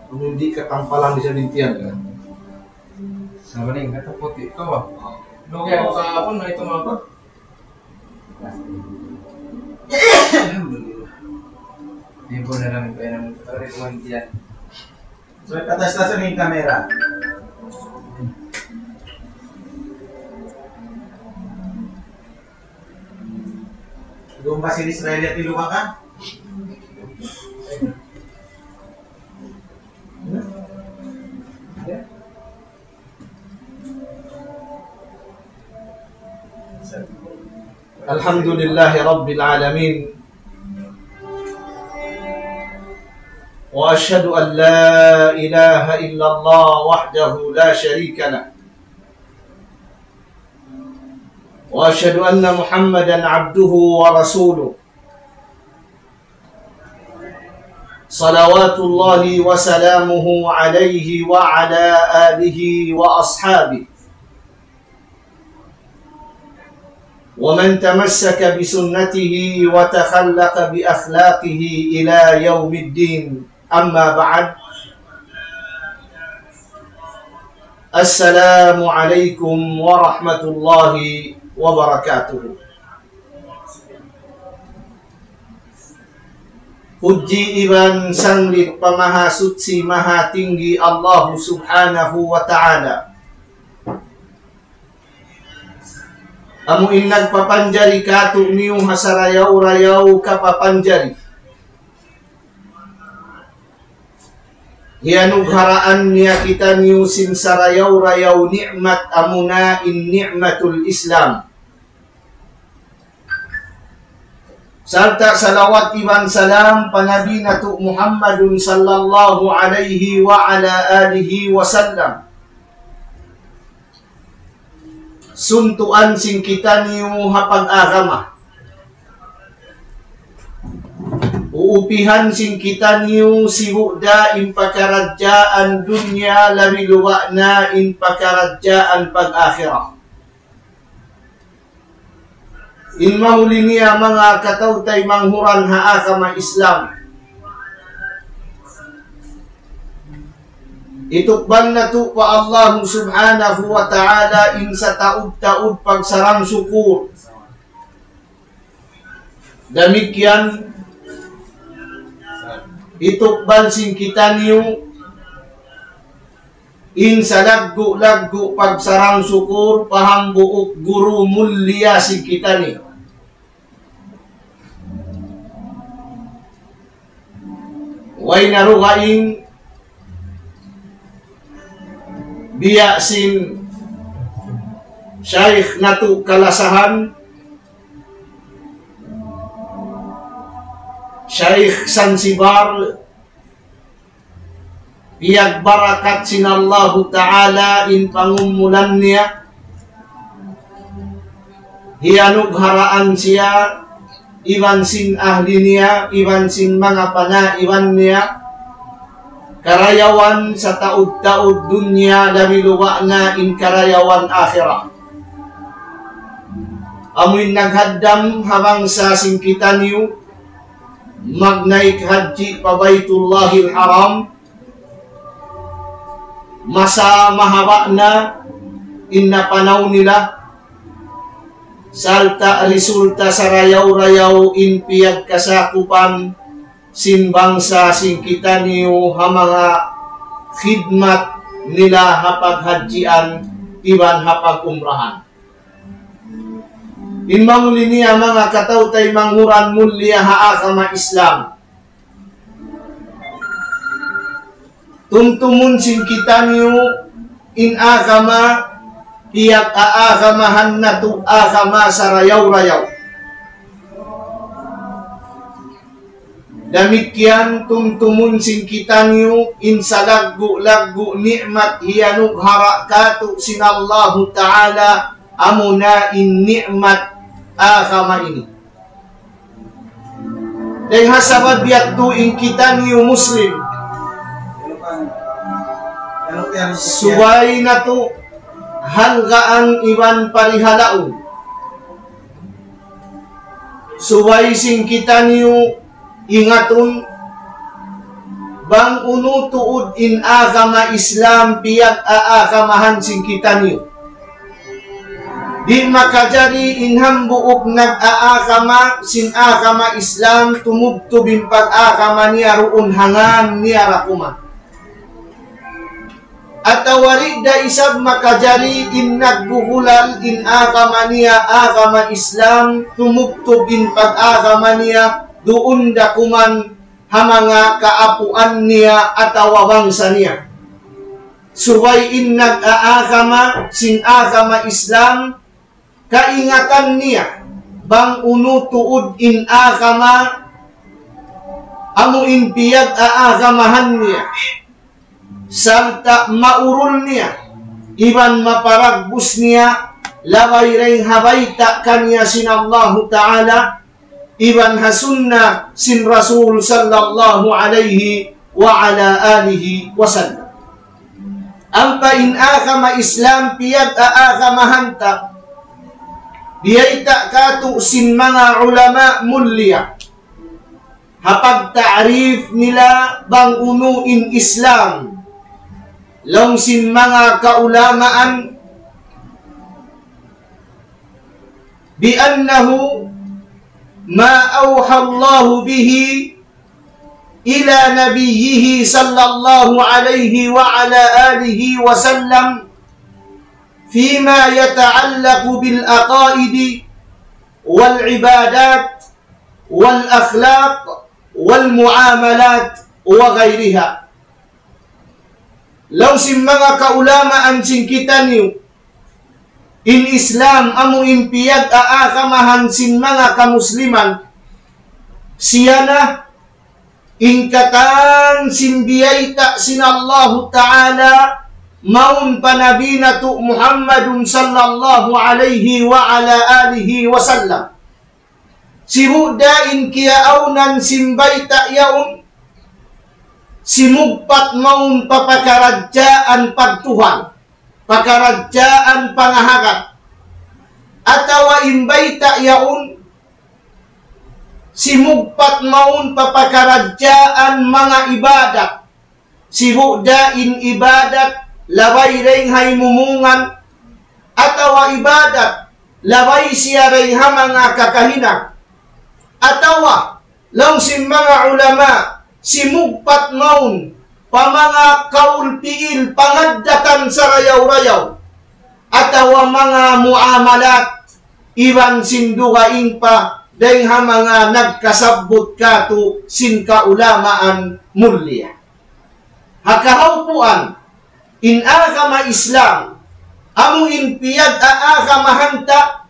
Mengundi ketampalan di Salintian kan. Sama nih kata putih kau bang. Lu kayak buka pun itu mau apa? Alhamdulillah. Ibu dalam penantian. So, atas-atas ng kamera. Doon ba si Israel at iluwa ka? Alhamdulillahi Rabbil Alamin. Wa ashhadu an la ilaha illallah wahdahu la sharika lah. Wa ashhadu anna Muhammadan abduhu wa rasuluh. Salawatullahi wa salamuhu alaihi wa ala alihi wa ashabihi. ومن تمسك بسنته وتخلق بأخلاقه إلى يوم الدين أما بعد السلام عليكم ورحمة الله وبركاته. Puji iban sanglit pamaha suci maha tinggi Allah subhanahu wa ta'ala. Amu inag papanjari katu niyo hasarayaw-rayaw kapapanjari. Hianugharaan niya kita niyo sinsarayaw-rayaw ni'mat amuna in ni'matul Islam. Sarta salawat iban salam panabi natu Muhammadun sallallahu alaihi wa ala alihi wa sallam. Suntuan sing kita niyo hapag agama. Uupihan sing kita niyo siwuda in pakaradjaan dunya labi luwakna in pakaradjaan pag-akhirah. In mahuli niya mga katawtay manghuran ha agama Islam. Itukban na to pa Allah subhanahu wa ta'ala in sa taud-taud pagsarang sukur. Damikyan, itukban sing kita niyo in sa laggo-laggo pagsarang sukur pahambuok guru mulia sing kita niyo. Way narugaing biya sin Syekh natu kalasahan Syekh Sansibar biyak barakat sinallahu ta'ala in pangumulan niya hianugharaan siya iwan sin ahli niya iwan sin mga panaiwan niya karayawan sa taud-taud dunya damiluwa na in karayawan akhirah. Amoy naghaddam habang sa singkitan niyo magnaik haji pa Baitullahil Haram masa mahaba na in napanaw nila salta resulta sa rayaw-rayaw in piyag kasakupan simbangsa sing kita niyo ha mga khidmat nila hapag hadjian iban hapag umrahan. Inmanguli niya mga katawtay manghuran mulia ha agama Islam. Tumtumun sing kita niyo in agama iyak aagamahan na tu agama sa rayaw-rayaw. Damikian tumtumun sing kita niyo in sa laggo-laggo ni'mat hiyanug harakatu sinallahu ta'ala amuna in ni'mat agama ini. Dahil hasabad biyak tuing kita niyo Muslim suway na to hanggaan iban parihalaon. Suway sing kita niyo ingatun bang unu tuud in agama Islam piyag aagamahan sing kita niyo. Di makajari inham buok nag-aagama sin agama Islam tumugtubin pag-agama niya ruun hangan niya rakuma. At awarid da isab makajari in nagbuhulal in agama niya agama Islam tumugtubin pag-agama niya doon dakuman hamanga kaapuan niya at awawangsa niya. Subay in nag-aagama sin agama Islam kaingatan niya bang unu tuud in agama amu in piyag aagamahan niya sarta maurul niya iban maparagbus niya laway ring habayta kanya sin Allah Ta'ala iban hasunna sin Rasul sallallahu alaihi wa ala alihi wasallam. Ampa in agama Islam piyag aagamahan ta diyay ta katu sin mga ulama mulia hapag ta'rif nila bang unu in Islam long sin mga kaulamaan bi annahu ma awha Allah bihi ila nabiyhi sallallahu alaihi wa ala alihi wa sallam fima yata'allaqu bil aqaid wal ibadat wal akhlaq wal muamalat wa ghairiha. Law sin mga kaulamaan sin kita niyo in Islam amu in piyag aagamahan sin mga kamusliman siya na in katan sin biyayta sin Allah Ta'ala maun panabina tu Muhammadun sallallahu alaihi wa ala alihi wa sallam sibudain kiyaaunan sin bayta yaun simugpat maun papakarajaan pagtuhan pakarajaan pangahagat atawa imbayta yaun simugpat maun papakarajaan mga ibadat sibudain ibadat labay ring hay mumungan atawa ibadat labay siya ring mga kakahinang atawa lang si mga ulama simugpat maun pamanga kaulpiil pangaddakan sa rayaw-rayaw atawa mga muamalat iban sindugain pa dahil mga nagkasabot katu sin kaulamaan mulia. Hakahawpuan in agama Islam amu in piyag aagamahanta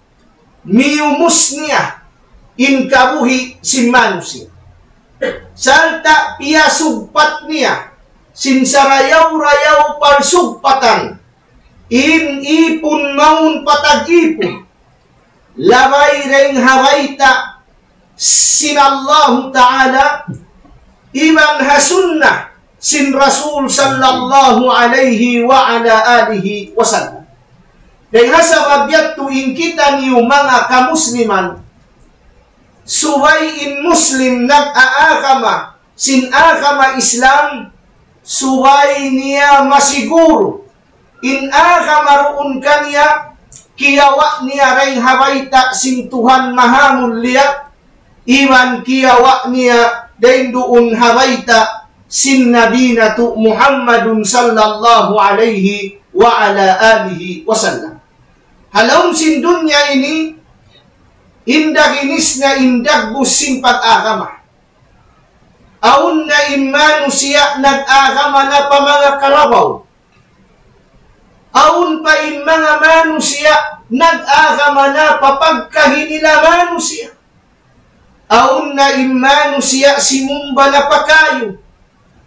miyumus niya in kabuhi sin manusia. Salta piya sugpat niya sin sarayaw-rayaw parsugpatan in ipun maun patag-ipun labay ring habayta sin Allah Ta'ala iban hasunna sin Rasul sallallahu alaihi wa ala alihi wasallam. Dahil hasababiyat tuing kita niyo mga kamusliman subay in Muslim nag-aagama sin agama Islam subay niya masiguro in agama roon kanya kiyawa niya ring habayta sin Tuhan mahamul liya iwan kiyawa niya dahin doon habayta sin nabina tu Muhammadun sallallahu alaihi wa ala alihi wasallam. Halawm sin dunya ini indag inis na indag busin pag-agama. Aun na imanu siya nag-agama na pa mga karabaw. Aun pa in mga manu siya nag-agama na pa pagkahinila manu siya. Aun na imanu siya simumba na pa kayo.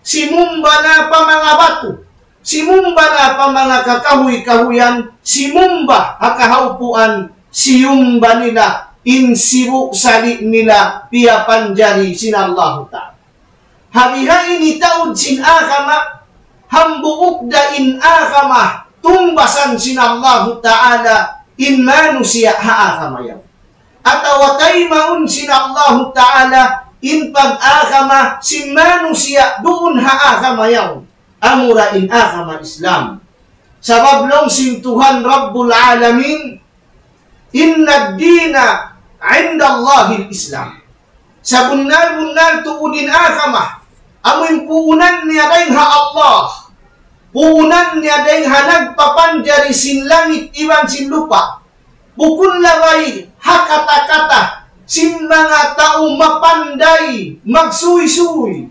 Simumba na pa mga bato. Simumba na pa mga kakahuy-kahuyan. Simumba hakahaupuan. Siyumba nila. Insibu sali nila piya panjari sin Allah Ta'ala. Habiha ini taud sin agama hambuuk da in agama tumbasan sin Allah Ta'ala in manusia ha agama yaw. Atawatay maun sin Allah Ta'ala in pag-agama sin manusia doon haagama yaw. Amura in agama Islam. Sabablong sin Tuhan Rabbul Alamin, inna dina inda Allahil Islam. Sa bunal-bunal tuudin agama, amoy puunan niya dahil ha Allah. Puunan niya dahil ha nagpapanjari sin langit iwan sin lupa. Bukun laway ha kata-kata sin mga tao mapanday magsuy-suy.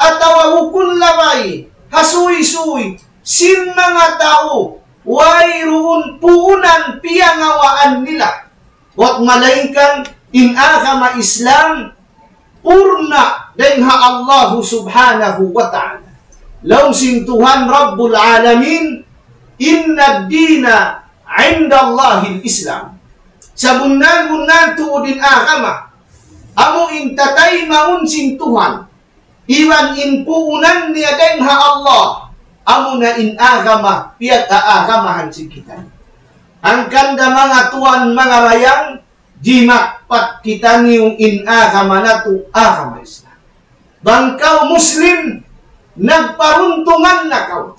At bukun laway ha suy-suy sin mga tao wayroon puunan piyangawaan nila. Wat malaingkan in agama Islam purna dahil ha Allah subhanahu wa ta'ala. Law sin Tuhan Rabbul Alamin, inna dina inda Allahil Islam. Sa bunal-bunal tuudin agama, amo intatay maun sin Tuhan, iwan in puunan niya dahil ha Allah, amo na in agama, piyag aagamahan sin kita. Ang kanda mga tuan mga layang, jimakpat kita niyong in agama na to agama Islam. Bangkaw Muslim, nagparuntungan na kaw.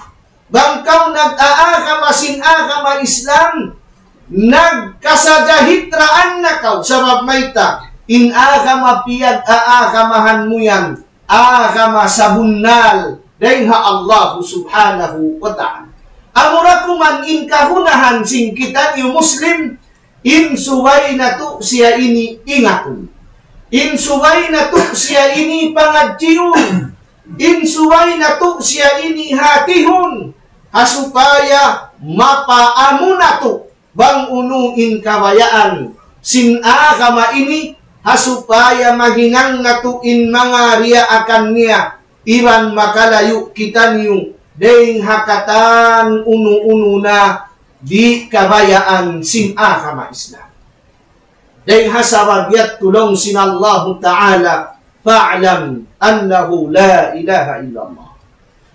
Bangkaw nag-aagama sin agama Islam, nagkasagahitraan na kaw. Sabab mayta, in agama piyag aagamahan mo yan, agama sa bunal, dahil ha Allah subhanahu wa ta'ala. Amura kuman in kahunahan sing kita niyo Muslim, in suway na to siya ini ingatun. In suway na to siya ini pangadjiun. In suway na to siya ini hatihon. Hasupaya mapaamu na to bang unuin kawayaan. Sin agama ini hasupaya maginang na to in mga riya akan niya. Iwan makalayo kita niyo. Deng hakatan unu-unu na di kabayaan sin agama Islam. Deng hasawabiat tulong sin Allah Ta'ala fa'lam annahu la ilaha illallah.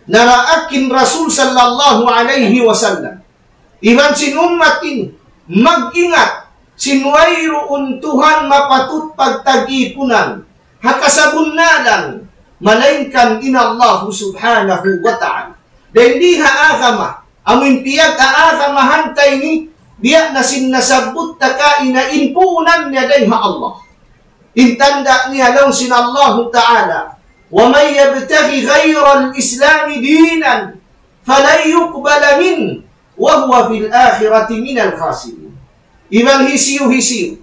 Naraakin Rasul sallallahu alaihi wasallam. Iban sin ummatin mag-ingat sinwayroon Tuhan mapatut pagtagipunan hakasabunnalan malainkan in Allah subhanahu wa ta'ala. Dahil di haagama, amin piyag aagamahan tayo ni, biyak na sinasabot taka inain puunan niya dahil ha Allah. Intanda niya lang sin Allah Ta'ala, وَمَنْ يَبْتَغِ غَيْرَ الْإِسْلَامِ دِينًا فَلَنْ يُقْبَلَ مِنْهُ وَهُوَ فِي الْآخِرَةِ مِنَ الْخَاسِرِينَ. Ibang hisiyo-hisiyo,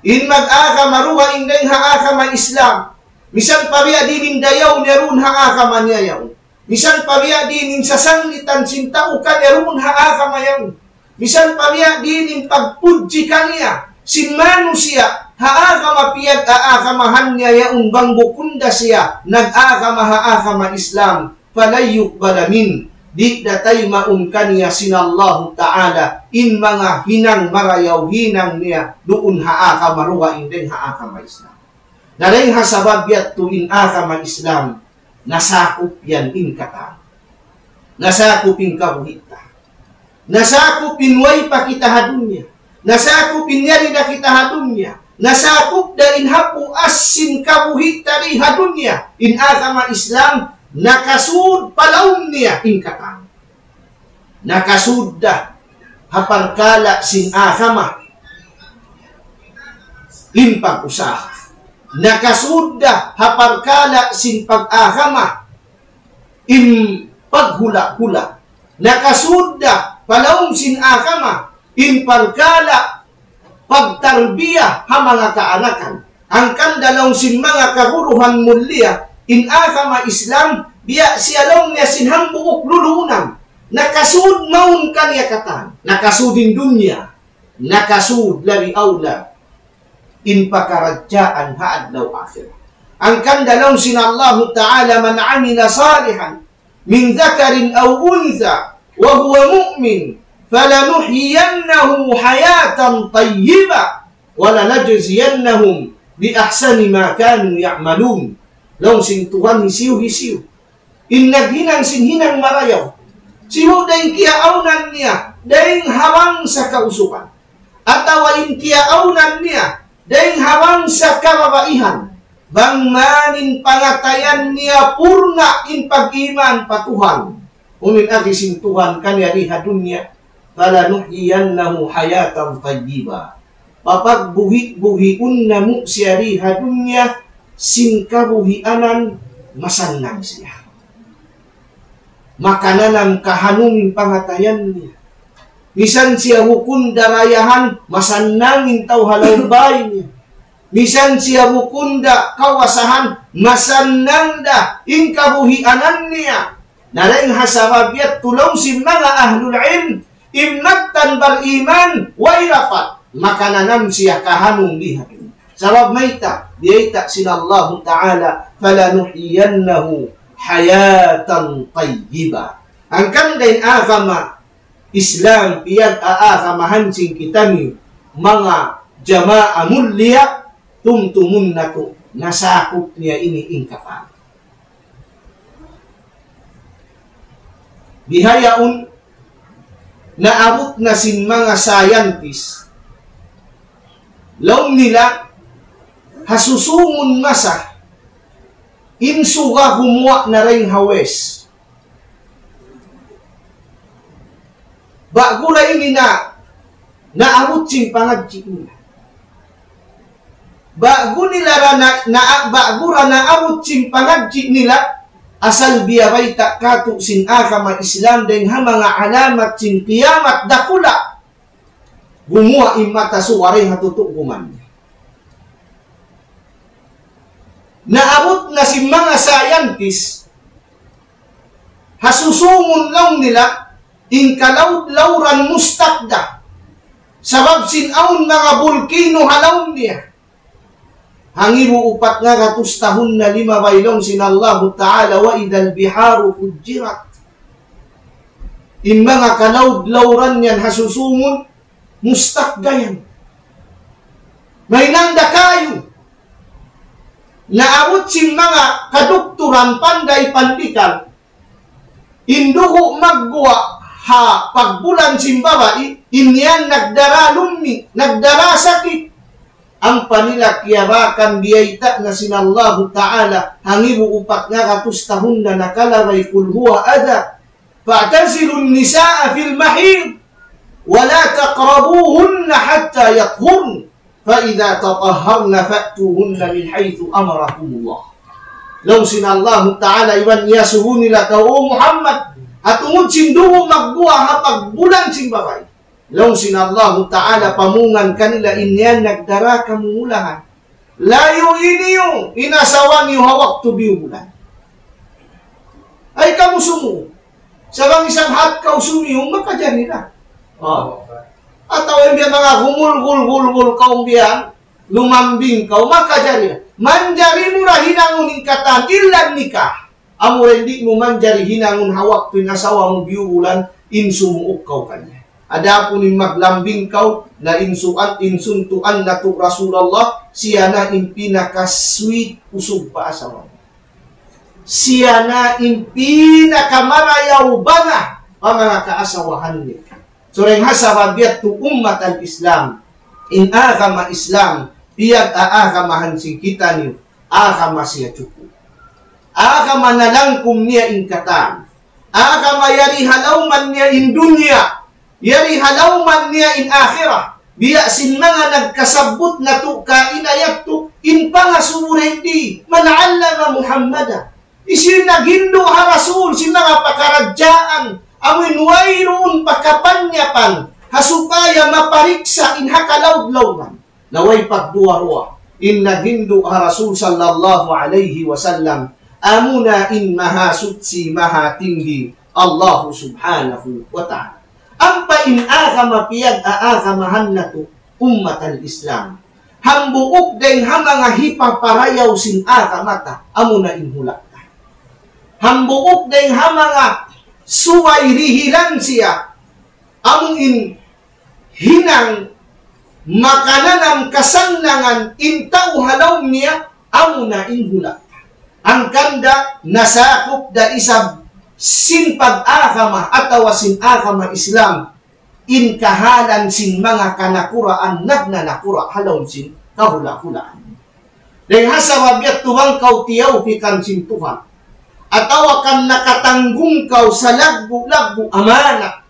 in mag-agama ruha inday haagama Islam, misal pabiya din dayaw nerun haagama niya yaw. Misal pabiya din sasangitan sintao ka nerun haagama yaw. Misal pabiya din pagpudji kaniya, sin manusia, haagama piyag aagamahan niya yaong bangbukunda siya, nag-agama haagama Islam, falayuk balamin, di datay maun kaniya sinallahu ta'ala, in mga hinang marayaw hinang niya, doon haagama ruwa indeng haagama Islam. Naring hasababyat to in agama Islam, nasakop yan in kata. Nasakop in kabuhita. Nasakop in way pa kita hadunya. Nasakop in yari na kita hadunya. Nasakop da in hapu asin kabuhita rin hadunya. In agama Islam, nakasud palaun niya in kata. Nakasud da haparkala sin agama in pag-usaha. Nakasudda haparkala sin pag-agama in paghula-hula. Nakasudda palaum sin agama in pagkala pagtarbiya ha mga kaanakan. Ang kandalaw sin mga kaguruhan mulia in agama Islam biya siyalong niya sin hambuok lulunan. Nakasud maun kaniya katan. Nakasudin dunya. Nakasud labi awla in pakarajaan haadlaw akhirah. Ang kandalaw sin Allah Ta'ala man amila salihan min dhakarin aw untha wa huwa mu'min falanuhyiyannahu hayatan tayyiba wa lanajziyannahum bi ahsani ma kanu ya'malun. Law sin Tuhan hisiw-hisiw in naghinang sin hinang marayaw siho dahil kiyaaunan niya dahil hawang sa kausukan atawa in kiyaaunan niya dahil hawang sa kababaihan, bang manin pangatayan niya purna in pag-iman patuhan. Unin agising Tuhan kanya riha dunya, falanuhyiyannahu hayatan tayyiba. Papagbuhi-buhiun na mo siya riha dunya, singkabuhianan masannang siya. Makananang kahanungin pangatayan niya. Misan siya hukun darayahan, masannangin tau halawbay niya. Misan siya hukunda kawasahan, masannangda ingkabuhianan niya. Nalaing hasawabiat tulong si mga ahlul ilm, imnagtan bal iman, wairafat. Makananam siya kahanung lihat. Sabab maita, diaita sinallahu ta'ala, falanuhiyannahu hayatan tayyiba. Ang kandain agama Islam piyag aagamahan sing kitani mga jama'a mulya tumtumun na to nasakop niya ini ingkapan. Bihayaun naabot na sin mga scientist law nila hasusungon masa insuga humuwa na rin hawes. Bago na ini naabot sing pangadji nila. Bago nila bago ra naabot sing pangadji nila, asal biyabay tak kato sin agama Islam den ha mga alamat sin kiyamat dakula. Gumuha imata suwari hatutuk guman. Naabot na si mga scientist, hasusungon lang nila, ingkalaw-lawran mustakda, sabab sinaon mga bulkino halaw niya. Hangiru upat nga katustahon na 5 baylong sinallahu ta'ala wa idal biharu fujirat. In mga kalawd-lawran yan hasusungon, mustakdayan. May nangda kayo. Naabot sing mga kadukturan panday pandikan, induho magguwa ha pagbulan sing babae, inyan nagdara lummi, nagdara sakit. Ang panila kiyabakan biyaita na sinallahu ta'ala, hangibu upat nga katustahon na nakalaway kulhuwa ada, fa'tazilun nisaa fil mahid, wala taqrabuhunna hatta yathurn. فَإِذَا تَطَهَّرْنَ فَأْتُوهُنَّ مِنْ حَيْثُ أَمَرَكُمُ اللَّهُ. Law sinallahu ta'ala iwan niya suhu nila ka o Muhammad at ungod sinduho magbuha hapag bulan sing babay. Law sinallahu ta'ala pamungan kanila inyan nagdara kamulahan. Layo iniyo inasawan niyo hawak tubiyo bulan. Ay kamu sumu. Sabang isang hat kau sumiyo makadyan nila. Atau yang dia mga humul kaum dia lumambing kau maka jari manjari murah hinangun ingkatan ilan nikah amure di mo manjari hinangun hawak pinasawa mo biulan insumu kau kanya adapun maglambing kau na insuntuan natuk Rasulullah siana impina kaswit usog pa asawa siana impina kamarayaw bana mga kaasawahan niya. Sureng hasawabiat tu umat al-Islam in agama Islam piyag aagamahan sing kita niyo agama siya cukup agama nalangkum niya ingkatan agama yari halawman niya in dunya yari halawman niya in akhirah biya sin mga nagkasabot na tu kainayat tu in pangasurindi manallama Muhammada isin nagindo ha Rasul sin mga pakaradyaan amin wayroon pagkapanyapan hasupaya mapariksa in hakalawd-lawman naway pagduwa-ruwa in nagindo ha Rasul sallallahu alaihi wasallam amuna in mahasutsi mahatinggi Allah subhanahu wa ta'ala ampa in agama piyag aagamahan na to ummat al-Islam hambuok deng hamanga hipaparayaw sin agamata amuna in hulakta hambuok deng hamanga suway rihilan siya ang in hinang makananang kasannangan intaw halaw niya amo na inhula ang kanda nasakop da isab sin pag-agama atawa sin agama Islam in kahalan sin mga kanakuraan nagnanakura halaw sin kahula-hulaan Dengan hasawabiat tuwang kau tiyaw kikan sin Tuhan. Atau akan nakatanggung kau sa lagu-lagu amanah.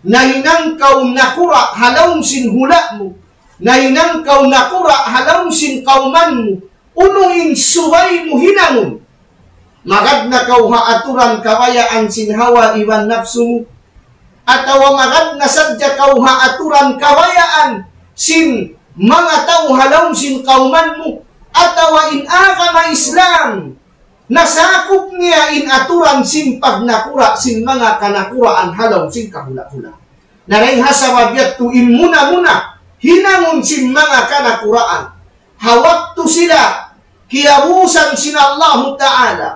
Nainang kau nakura halaw sin hula mo. Nainang kau nakura halaw sin kauman mo. Unuin suway mo hinangon. Magad na kau haaturan kawayaan sin hawa iwan nafsu mo. Atawa magad na sadya kau haaturan kawayaan sin mga tao halaw sin kauman mo. Atawa in agama Islam nasakop niya in aturan sin pagnakura sin mga kanakuraan halaw sin kahula-hula. Naring hasawabiat tu in muna-muna hinangon sin mga kanakuraan. Hawak tu sila kiyabusan sin Allah Ta'ala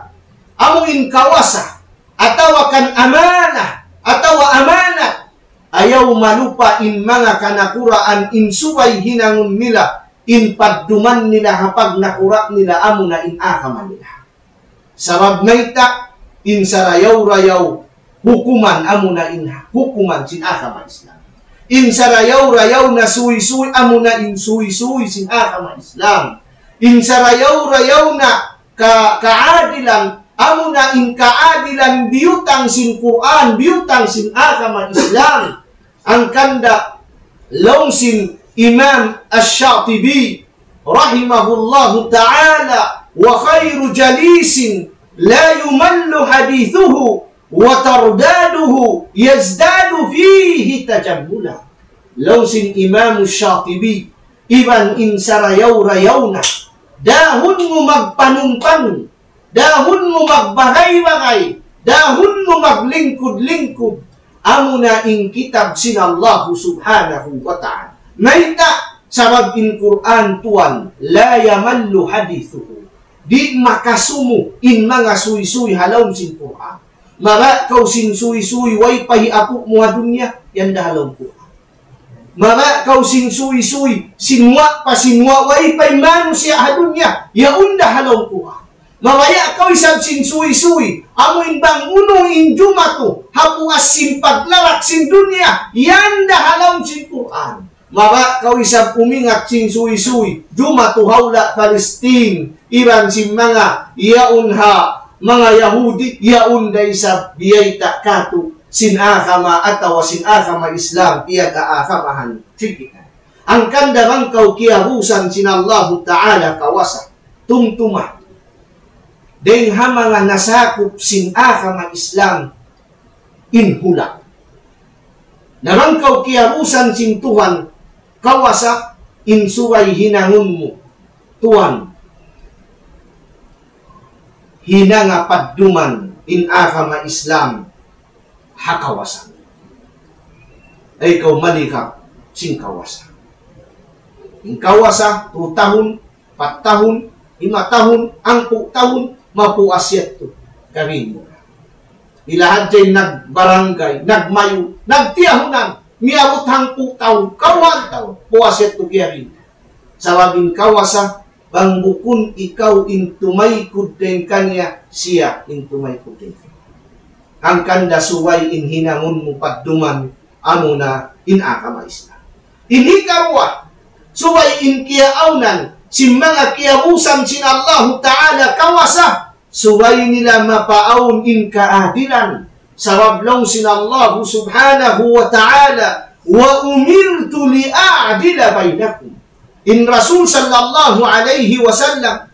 amuin kawasa atawa kan amanah atawa amanat ayaw malupa in mga kanakuraan in suway hinangon nila in padduman nila hapag nakura nila amo na in akama nila. Sabab naita in sarayaw-rayaw hukuman amo na in hukuman sin akama Islam. In sarayaw-rayaw na suwi-suwi amo na in suwi-suwi sin akama Islam. In sarayaw-rayaw na kaadilan amo na in kaadilan biyutang sin Quran, biyutang sin agama Islam. Ang kanda law sin Imam Ash-Shatibi rahimahullahu ta'ala wa khairu jalisin la yumallu hadithuhu wa tardaduhu yazdadu fihi tajammula. Law sin Imam Ash-Shatibi iban in sarayaw-rayaw na dahon mo magpanung-panung, dahon mo magbagay-bagay, dahon mo maglingkod-lingkod, amo na in kitab sin Allah subhanahu wa ta'ala. Naita sabab in Quran tuan la yamallu hadithuhu. Di makasumo in mga suy-suy halaw sin Quran. Mara kau sin suy-suy way pahi ako mga dunya yan dahalaw Quran. Mara kau sin suy-suy sinwa pa sinwa way pahi manusia hadunya yaun dahalaw Quran. Mamaya kau isab sin suy-suy amuin bang unong in jumatu hapu asin paglarak sin dunya yan dahalaw sin Quran. Maka kau isab umingat sin suy-suy jumatu haula Palestine iban sin mga yaun ha mga Yahudi yaun da isab biyay takatu sin agama atawa sin agama Islam iya kaagamahan. Sige. Ang kandamang kau kiyabusan sin Allah Ta'ala kawasa tumtumah deng mga nasakop sin agama Islam inhula. Namang kau kiyabusan sin Tuhan kawasa insuway hinangon mo Tuhan hinanga padduman in agama Islam hakawasan. Ay ikaw malikap sin kawasa. In kawasa 2 tahun, 4 tahun, 5 tahun, 10 tahun mapuasyat to kami mo. Ilahat dyan nagbarangay, nagmayo, nagtiyahunan, miabot hangpu taon, kawan taon, puasyat to kami. Sawabing kawasa, bang bukun ikaw intumaykod din kanya, siya intumaykod din. Ang kanda suway in hinangon mo padduman, amo na inakama Islam. Inikarwa, suway in kiyaaunan, sin mga kiyabusan sin Allah Ta'ala kawasa, suway nila mapaawon in kaadilan, sawablong sin Allah Subhanahu wa Ta'ala, wa umirtu li'adila bainakum. In Rasul sallallahu alaihi wasallam,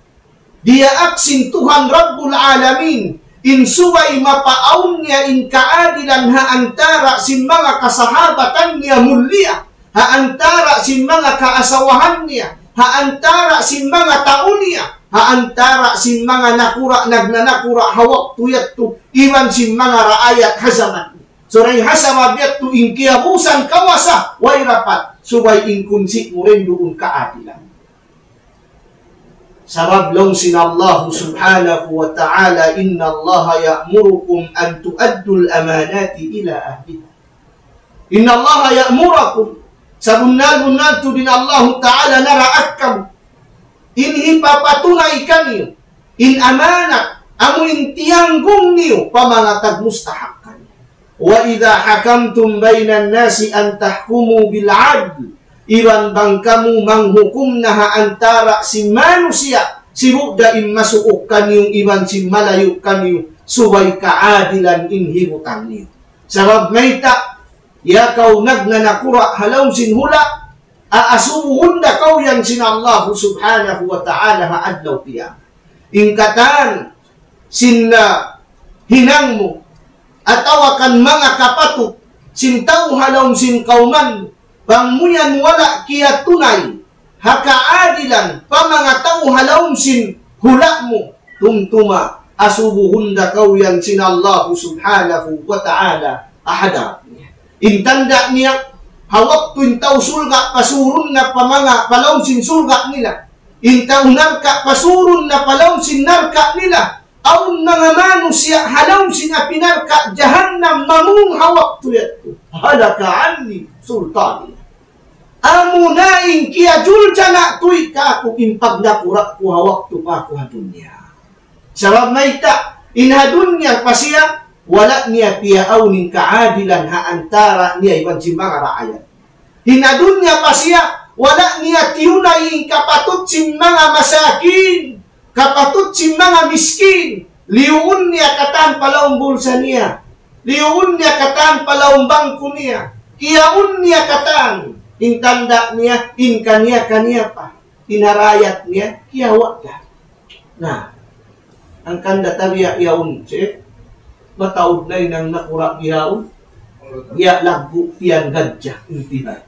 dia aksin Tuhan Rabbul Alamin, in suway mapaawon niya in kaadilan haantara sin mga kasahabatan niya mulia, haantara sin mga kaasawahan niya, haantara sin mga taon niya, haantara sin mga nakura, nagnanakura, hawak tuyat to, iwan sin mga raayat hazaman. So rin hasamabiyat to in kiyabusan kawasa, way rapat, subay in kunsi mo rin doon kaadilan. Sabab long sin Allah subhanahu wa ta'ala, inna Allah ya'murukum an tu'addul amanati ila ahliha. Inna Allah ya'murakum, sa bunal-bunal to din Allah Ta'ala naraakam, in ipapatunay ka niyo, in amanat, amo in tiyanggung niyo, pamangatag mustahak ka niyo. Wa idha hakamtum bainan nasi an tahkumu bil'adl, iwan bang kamu manghukum na haantara si manusia, Sibuda in masuok kanyo iban sin malayo kanyo suway kaadilan in hibutan niyo. Sabab mayta, yakaw nagnanakura halaw sin hula, aasuhun na kaw yan sin Allah subhanahu wa ta'ala haadlaw piya. Ingkatan, sin hinang mo, atawakan mga kapatid, sin tao halaw sin kauman, pangmuyan wala kiya tunay, hakaadilan, pa mga tao halaw sin hula mo, tumtuma, asubuhun na kaw yan sin Allah subhanahu wa ta'ala ahadap niya. Intanda niya, hawak tuwing tao sulga, pasurun na pamanga palaw sin sulga nila. Intaw narka, pasurun na palaw sin narka nila. Aun mga mano siya halaw sin apinarka, jahannam mamung hawak tuyat ko. Halakaan ni sultani. Amunaing kia juljana tuy ka ako impag nakurak ko hawak to pa ko hadunya. Sabab mayta, inhadunya pa siya, wala niya piyaaw ning kaadilan haantara niya iban si mga raayat. Hinadunya pa siya, wala niya tiyunay kapatut sin mga masakin, kapatut sin mga miskin. Liuun niya katan palaong bulsa niya, liuun niya katan palaong bangko niya, kiyaun niya katan, intanda niya, kaniya pa, inarayat niya, kiyawa ka. Nah, ang kanda tabiya yaun, chef, mataod na inang nakura yaun, ya lagu tiyan gadja, intihay.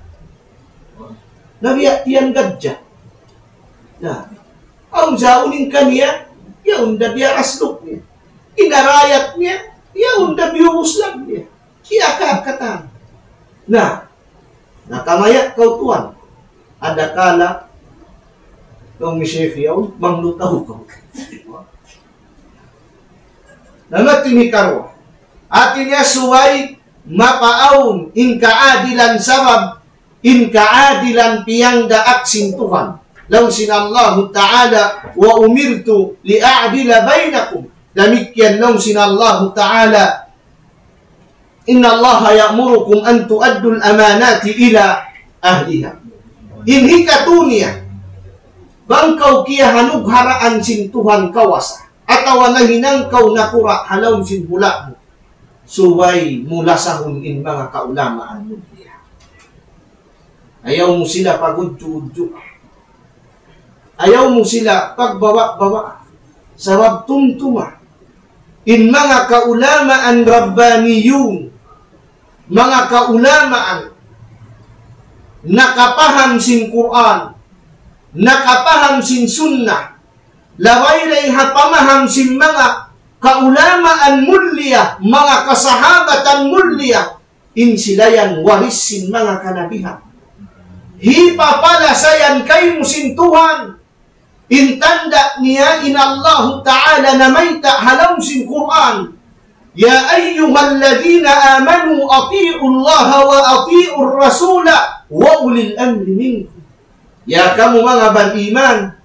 Nabiya tiyan gadja. Nah, ang zaunin kaniya, yaun da biya asluk niya. Inarayat niya, yaun da biyus lang niya. Kiya kakatan. Nah, nakamaya kau tuan. Ada kala, kau misif yaun, manglutaw kau. Namatini karwa. Atinya suway mapaun in kaadilan sabab in kaadilan piyang daak sin Tuhan. Law sinallahu ta'ala wa umirtu li'a'dila bainakum. Demikian law sinallahu ta'ala inna allaha ya'murukum an tu'addul amanati ila ahliha. Inhi katunia bangkaw kiya hanug haraan sin Tuhan kawasa. Atawa na hinang kau nakura halaw sin hula mo. Suway mula sahun in mga kaulamaan mo. Ayaw mo sila pagudyo-udyo. Ayaw mo sila pagbawa-bawa. Sabab tumtuma. In mga kaulamaan rabbaniyun. Mga kaulamaan nakapaham sin Quran. Nakapaham sin sunnah. Laway na hapamaham sin mga kaulamaan mulia, mga kasahabatan mulia, in silayan waris sin mga kanabihan. Hipa pala sayan kay musin Tuhan, intanda niya in Allah Ta'ala na mayta halaw sin Quran, ya ayyuhalladhina amanu ati'u Allah wa ati'u Rasula wa ulil amri minkum. Ya kamu mga baniman,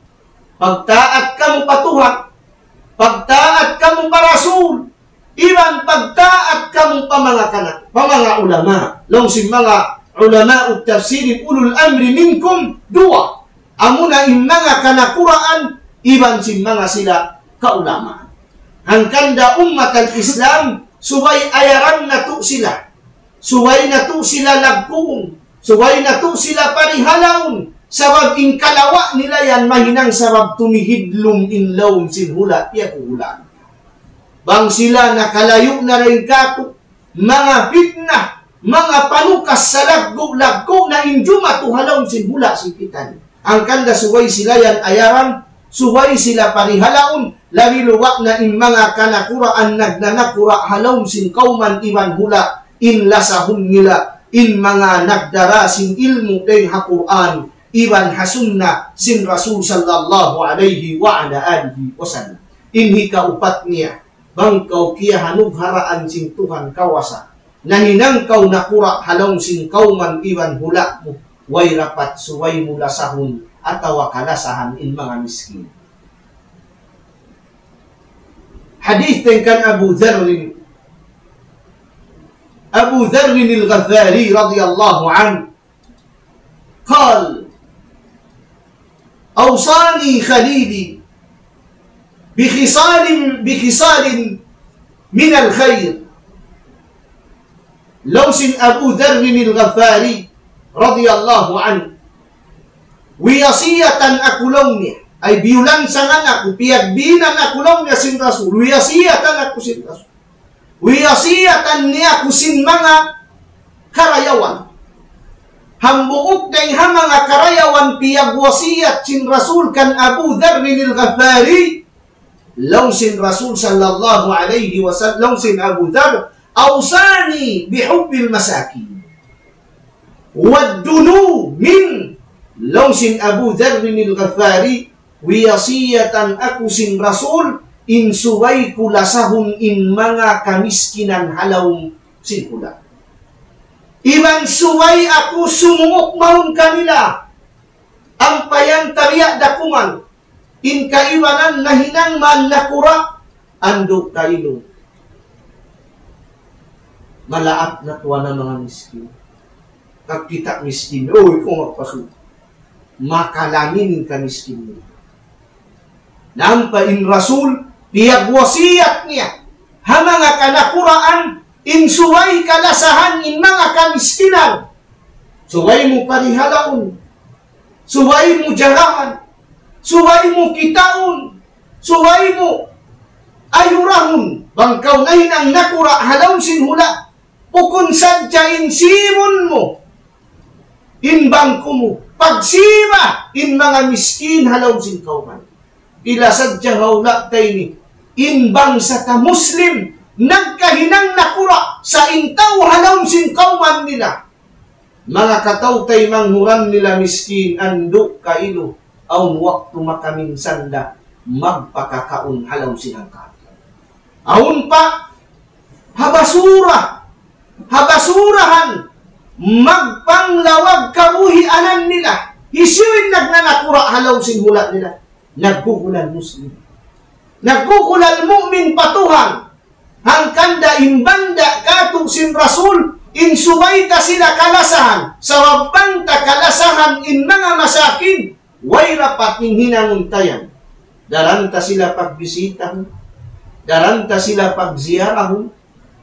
pagtaat kamu patuhan, pagtaat kamu parasul, iban pagtaat kamu pamanga ulama. Long si mga ulama ut tafsirin ulul amri minkum dua. Amuna in mga kanakuraan, iban si mga sila kaulama. Hangkanda ummat al-Islam, subay ayaran na to sila. Subay na to sila lagkung. Subay na to sila parihalaun. Sabab in kalawa nila yan mahinang sabab tumihidlong in lawm sin hula iya kuhulaan. Bang sila nakalayo na rin kato, mga fitna, mga panukas sa laggo na injuma tuhalaw sin hula sin kitan. Ang kanda suway sila yan ayaran, suway sila parihalaon, laliluwak na in mga kanakuraan nagnanakura halaw sin kauman iban hula, in lasahun nila, in mga nagdara sin ilmu deng haquran, iban hasunna sin Rasul sallallahu alaihi wa ala alihi wasallam. Inhi kaupat niya, bangkaw kiya hanug haraan sin Tuhan kawasa, naninang kau nakura halaw sin kauman iban hula mo, way rapat suway mula sahun atawa kalasahan in mga miskin. Hadith tengkan Abu Dharrin al-Ghafari radiyallahu anhu قال أوصاني خليلي bikhisalin min al-khair. Lawsin Abu Dharr al-Ghafari radhiyallahu anhu, wiyasiyatan akulong niya, ay biulansangan ako, piyagbinan akulong niya sin Rasul, wiyasiyatan ako sin Rasul, wiyasiyatan niya ako sin mga karayawan, hambuok day ha mga karayawan, piyagwasiyat sin Rasul kan Abu Dharr al-Ghafari, lawsin Rasul sallallahu alaihi wasallam, lawsin Abu Dharr, awsani bihubbil masakin, waddunu min lawsin Abu Dharr al-Ghafari, wiyasiyatan aku sin Rasul, insuway kulasahun in mga kamiskinan halawng sin kula. Iban suway ako sumungok maun kanila, ang payang tariya dakuman, in kaiwanan na hinang man nakura, andok kailo. Malaat na tuwa ng mga miskin. Kag kita miskin, oy, kung magpasu, makalamin ka miskin mo. Nampain Rasul, piyagwasiyat niya, ha mga kanakuraan, insuway kalasahan in mga kamiskinan, suway mo parihalaon, suway mo jarahan, suway mo kitaon, suway mo ayurahon, bangkaw na hinang nakura halaw sinhula, pukun sadyain simon mo, in bangko mo, pagsima in mga miskin halaw sin kauman. Ila sadya hawla tayo ni, in bang sa ta Muslim, nagkahinang nakura sa intaw halaw sin kauman nila. Mga kataw tay manghuran nila miskin, andok kailo, aun waktu makaminsanda, magpakakaon halaw silang kato. Aun pa, habasurahan, magpanglawag kabuhianan nila, hisiwin nagnanakura halaw sin hula nila, nagkukulan Muslim, nagkukulan mu'min patuhan, hangkanda imbanda katong sin Rasul, insubay ta sila kalasahan, sa wabang ta kalasahan in mga masakin, way rapat ning hinanguntayan, daranta sila pagbisita, daranta sila pagziyarahon,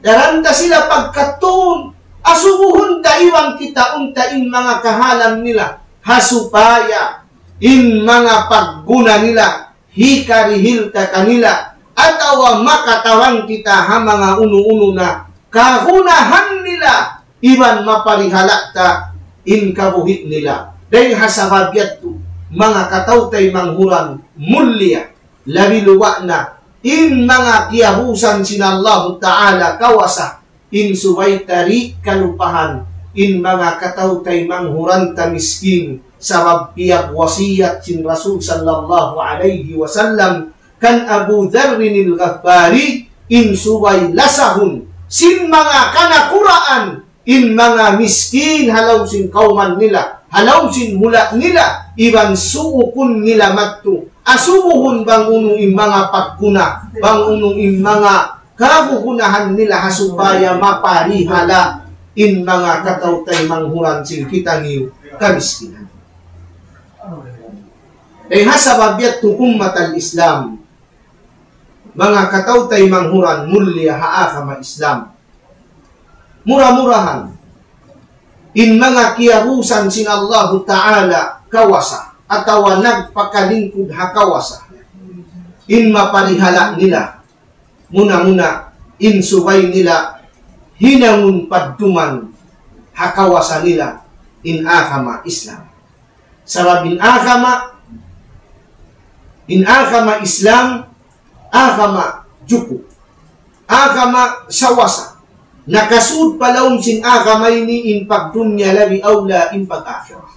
daranta sila pagkatuon, asubuhon daiwang kita unta in mga kahalan nila, hasupaya in mga pagguna nila, hikarihil ta kanila, at awa makatawang kita ha mga uno-uno na kahunahan nila, iban maparihala ta in kabuhit nila. Dahil hasababyat to, mga katautay manghuran mulya, labiluwa na, in mga kiyahusan sinallahu ta'ala kawasa, in subaytari kalupahan, in mga katautay manghuran ta miskin, sabab piyag wasiyat sin Rasul sallallahu alaihi wasallam, kan Abu Dharr al-Ghafari, in subay lasahun, sin mga kanakuraan, in mga miskin halaw sin kauman nila, halaw sin hula nila, iban suukun nila magto, asubuhon bang unong in mga pagkuna, bang unong in mga kabuhunahan nila, hasubaya maparihala, in mga katautay manghuran sin kitangiw kamiskinan. Ay hasababyat to ummatal Islam, mga katautay manghuran mulya haakama Islam, mura-murahan, in mga kiyahusan sin Allah Ta'ala kawasa, atawa nagpakalingkod hakawasa, in maparihala nila, muna-muna, in subay nila, hinangun padtuman, hakawasa nila, in akama Islam. Sarabin akama, in akama Islam, akama juku, akama sawasa, nakasud palawm sin akamay ni in pagdunya labi awla in pag-akhirah.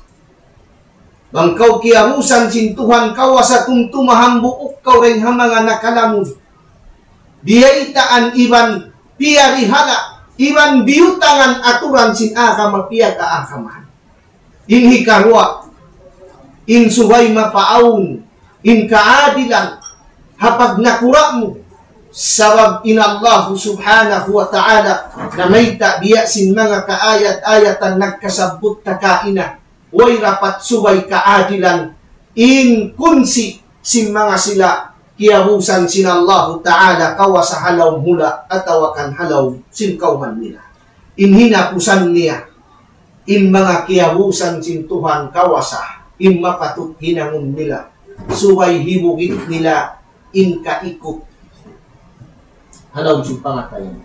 Bangkaw kiyahusan sin Tuhan kawasa kung tumahambuok kaw rin mga nakalamod. Biyaitaan iban piyarihala, iban biyutangan aturan sin akama piya kaakaman. In hikarwa, in subay mapaawon, in kaadilan, hapag nakura mo, sabab in Allah subhanahu wa ta'ala, na may tabiya sin mga kaayat-ayatan nagkasabot takaina, way rapat subay kaadilan, in kunsi sin mga sila, kiyabusan sinallahu ta'ala kawasa halaw mula atawakan halaw sinkauman nila. Inhinapusan niya in mga kiyabusan sin Tuhan kawasa in mapatut hinangon nila suway hibugit nila in kaikot halaw sin pangatayan.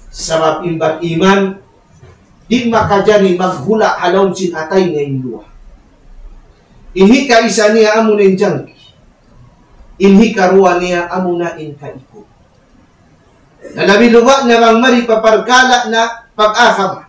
Sabab imbat iman di makajani maghula halaw sin atay na indua. Inhi ka isa niya amo na injangki. Inhi karuwa niya amo na in kaikot. Nalabiluwa na bang mari paparkala na pag-akama.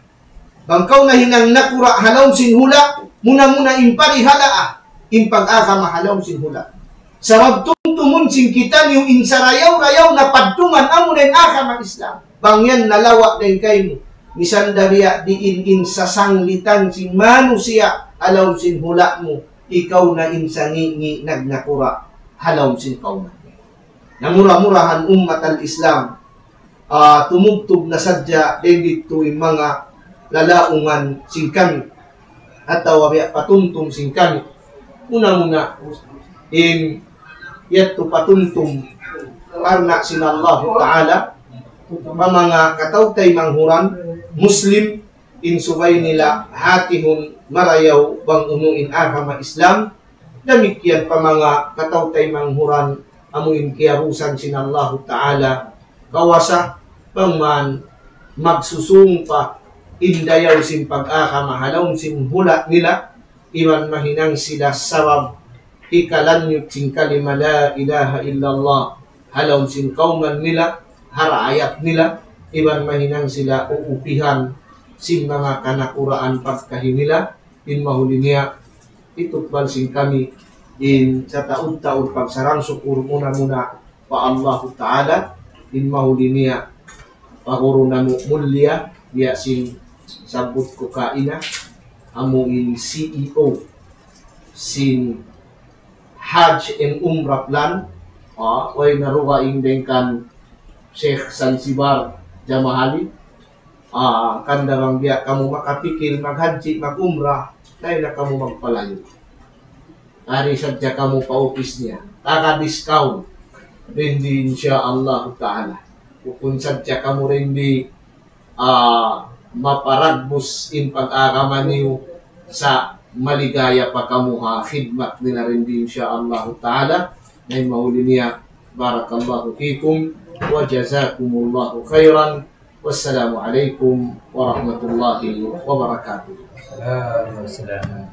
Bangkaw na hinang nakura halaw sin hula, muna impari halaa, in pag-akama halaw sin hula. Sabab tungtumun sin kita yung insarayaw-rayaw na padtungan amo na in akama Islam. Bangyan nalawa na in kayo mo. Misan dariya di in sasanglitan sin manusia halaw sin hula mo. Ikaw na insangi nagnakura halaw sin kaunan. Namura-murahan ummat al-Islam tumugtog na sadya dito yung mga lalaungan singkami at patuntong singkami. Una-muna in yato patuntong karna sinallahu ta'ala mga katautay manghuran Muslim in subay nila hatihon marayaw bang unuin agama Islam. Damikian pa mga katautay manghuran amuin kiyarusan sinallahu ta'ala kawasa pangman magsusung pa indayaw sin pag-akama halaw sin hula nila iwan mahinang sila sabab ikalanyot sin kalima la ilaha illallah halaw sin kauman nila harayat nila iwan mahinang sila uupihan sin mga kanakuraan pagkahin nila in mahuli niya itutbal sin kami in sa taud-taud pagsarangsok muna pa Allah Ta'ala in mahuli niya paguruna mo mulya diya sin sabot ko kaina amo in CEO sin Hajj and Umrah plan way naruga indengkan Sheikh Zanzibar Jamahali kandarang biya kamu makapikir maghadji mag-umrah dahil na kamu magpalayo ari sadya kamu pa-office niya taka-discount rin din insya Allah Ta'ala kung sadya kamu rin di maparagbus in pag-agama niyo sa maligaya pa kamu khidmat nila rin din insya Allah Ta'ala na mahuli niya. Barakallahu fikum wa jazakumullahu khairan. Wassalamu alaikum warahmatullahi wabarakatuh. Waalaikumsalam.